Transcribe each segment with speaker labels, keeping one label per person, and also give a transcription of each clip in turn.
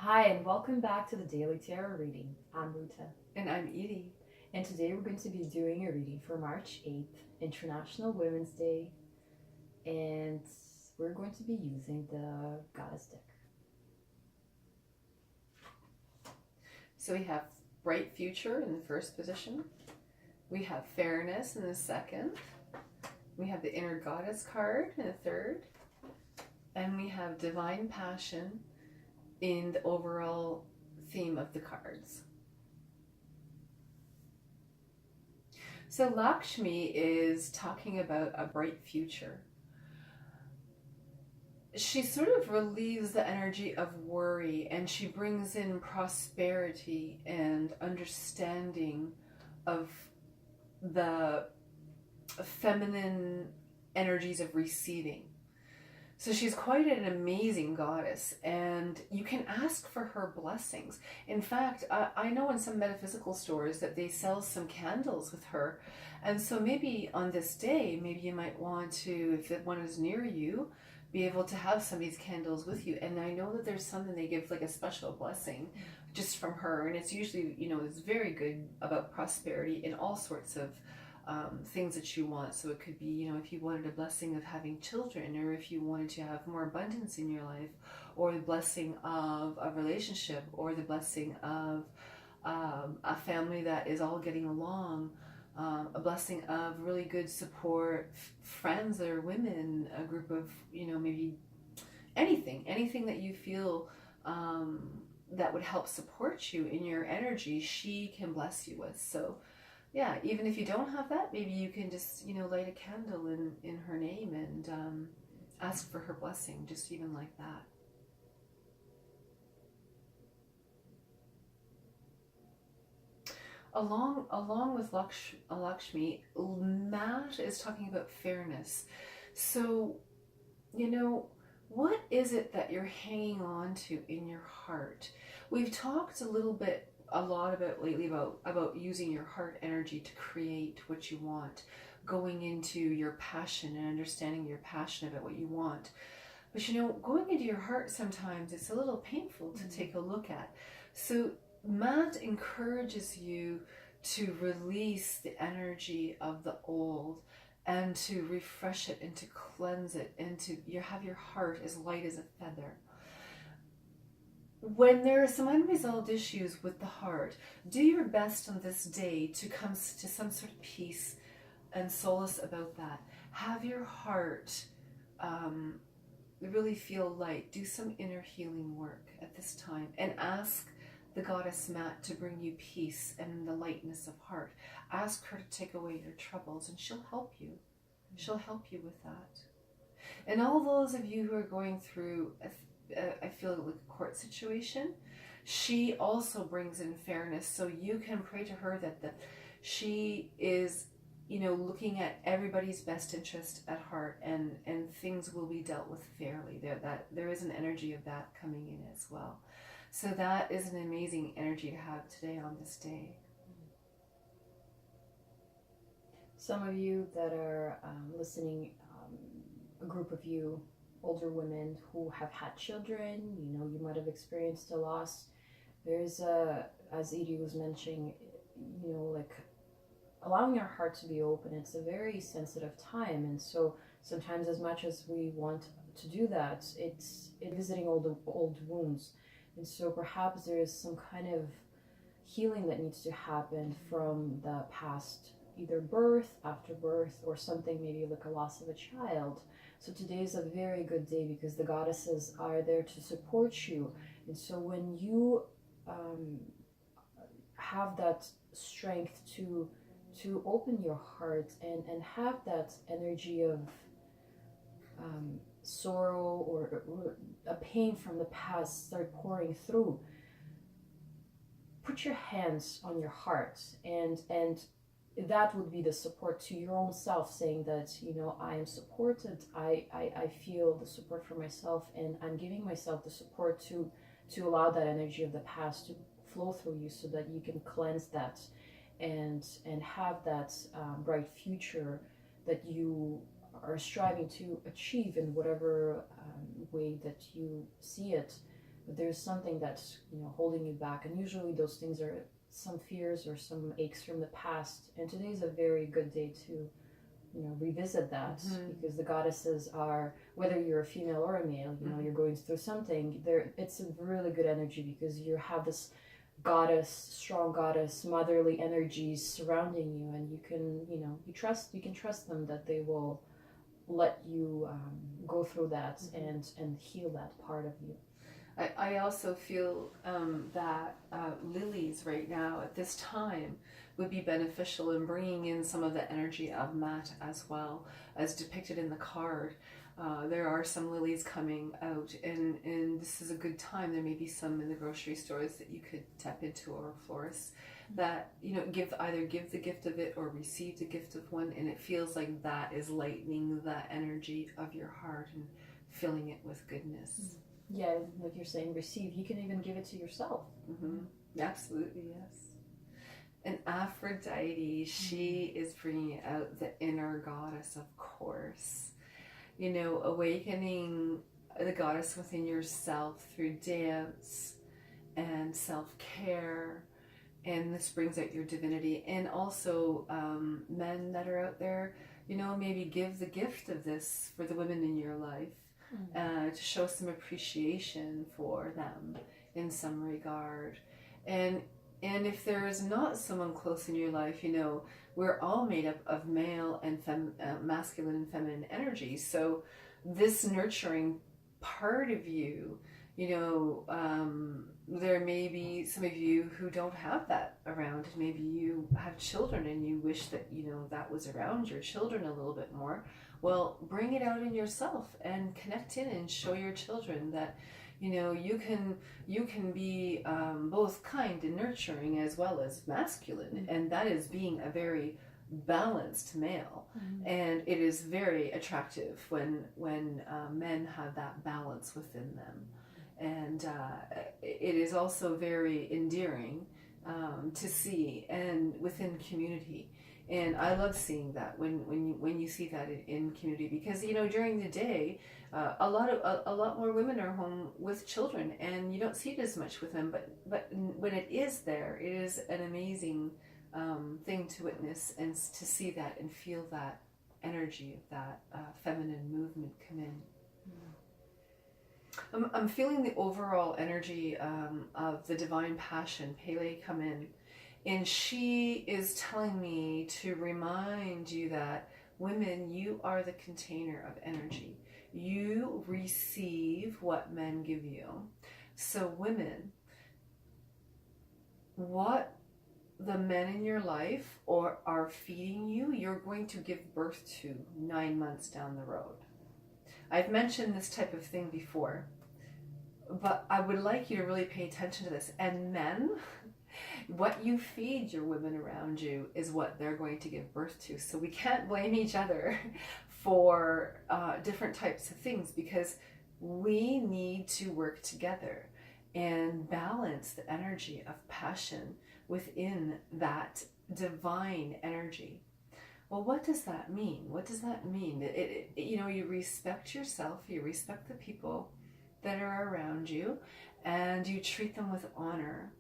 Speaker 1: Hi, and welcome back to the Daily Tarot Reading. I'm Ruta,
Speaker 2: And I'm Edie.
Speaker 1: and today we're going to be doing a reading for March 8th, International Women's Day, and we're going to be using the Goddess deck.
Speaker 2: So we have Bright Future in the first position. We have Fairness in the second. We have the Inner Goddess card in the third. And we have Divine Passion in the overall theme of the cards. So Lakshmi is talking about a bright future. She sort of relieves the energy of worry, and she brings in prosperity and understanding of the feminine energies of receiving. So she's quite an amazing goddess, and you can ask for her blessings. In fact, I know in some metaphysical stores that they sell some candles with her. And so maybe on this day, maybe you might want to, if one is near you, be able to have some of these candles with you. And I know that there's something they give like a special blessing just from her. And it's usually, it's very good about prosperity in all sorts of things that you want. So it could be, if you wanted a blessing of having children, or if you wanted to have more abundance in your life, or the blessing of a relationship, or the blessing of a family that is all getting along, a blessing of really good support, friends that are women, a group of, maybe anything that you feel that would help support you in your energy, she can bless you with. So yeah, even if you don't have that, maybe you can just, light a candle in her name and ask for her blessing, just even like that. Along with Lakshmi, Matt is talking about fairness. So, what is it that you're hanging on to in your heart? We've talked a lot about lately about using your heart energy to create what you want, going into your passion and understanding you're passionate about what you want. But going into your heart sometimes it's a little painful to take a look at. So Matt encourages you to release the energy of the old and to refresh it and to cleanse it and to have your heart as light as a feather. When there are some unresolved issues with the heart, do your best on this day to come to some sort of peace and solace about that. Have your heart really feel light. Do some inner healing work at this time and ask the goddess Mat to bring you peace and the lightness of heart. Ask her to take away your troubles and she'll help you. She'll help you with that. And all those of you who are going through I feel like a court situation, she also brings in fairness. So you can pray to her that she is, looking at everybody's best interest at heart, and things will be dealt with fairly. There is an energy of that coming in as well. So that is an amazing energy to have today on this day.
Speaker 1: Some of you that are listening, a group of you older women who have had children, you might have experienced a loss. There's as Edie was mentioning, like allowing our heart to be open, it's a very sensitive time. And so sometimes, as much as we want to do that, it's visiting old wounds. And so perhaps there is some kind of healing that needs to happen from the past, either birth, after birth, or something maybe like a loss of a child. So today is a very good day because the goddesses are there to support you. And so when you have that strength to open your heart and have that energy of sorrow or a pain from the past start pouring through, put your hands on your heart and that would be the support to your own self, saying that, I am supported, I feel the support for myself, and I'm giving myself the support to allow that energy of the past to flow through you so that you can cleanse that and have that bright future that you are striving to achieve in whatever way that you see it. but there's something that's, you know, holding you back. And usually those things are some fears or some aches from the past. And today is a very good day to, you know, revisit that, because the goddesses are, whether you're a female or a male, you know, you're going through something there. It's a really good energy because you have this goddess, strong goddess, motherly energies surrounding you, and you can, you know, you can trust them that they will let you go through that and heal that part of you.
Speaker 2: I also feel that lilies right now at this time would be beneficial in bringing in some of the energy of Mat as well, as depicted in the card. There are some lilies coming out, and this is a good time. There may be some in the grocery stores that you could tap into, or florists that, you know, either give the gift of it or receive the gift of one, and it feels like that is lightening the energy of your heart and filling it with goodness.
Speaker 1: Yeah, like you're saying, receive. You can even give it to yourself.
Speaker 2: Absolutely, yes. And Aphrodite, she is bringing out the inner goddess, of course. You know, awakening the goddess within yourself through dance and self-care. And this brings out your divinity. And also men that are out there, you know, maybe give the gift of this for the women in your life. To show some appreciation for them in some regard. And if there is not someone close in your life, you know, we're all made up of male and masculine and feminine energy. So this nurturing part of you, you know, there may be some of you who don't have that around. Maybe you have children and you wish that, you know, that was around your children a little bit more. Well, bring it out in yourself and connect in and show your children that, you know, you can be both kind and nurturing as well as masculine, and that is being a very balanced male. And it is very attractive when men have that balance within them, and it is also very endearing to see and within community. And I love seeing that when you see that in community, because, you know, during the day, a lot more women are home with children, and you don't see it as much with them. But when it is there, it is an amazing thing to witness and to see that and feel that energy of that feminine movement come in. I'm feeling the overall energy of the divine passion, Pele, come in. And she is telling me to remind you that, women, you are the container of energy. You receive what men give you. So women, what the men in your life or are feeding you, you're going to give birth to 9 months down the road. I've mentioned this type of thing before, but I would like you to really pay attention to this. And men, what you feed your women around you is what they're going to give birth to. So we can't blame each other for different types of things, because we need to work together and balance the energy of passion within that divine energy. Well, what does that mean? What does that mean? You know, you respect yourself, you respect the people that are around you, and you treat them with honor.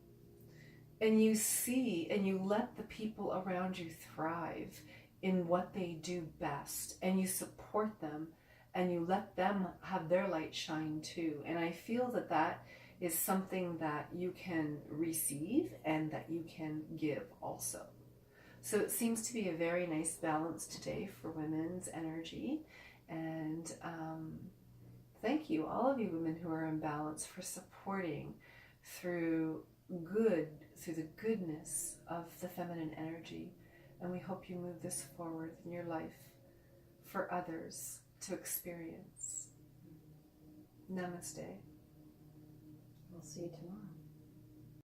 Speaker 2: And you see and you let the people around you thrive in what they do best, and you support them, and you let them have their light shine too. And I feel that that is something that you can receive and that you can give also. So it seems to be a very nice balance today for women's energy. And thank you, all of you women who are in balance, for supporting through the goodness of the feminine energy. And we hope you move this forward in your life for others to experience. Namaste.
Speaker 1: We'll see you tomorrow.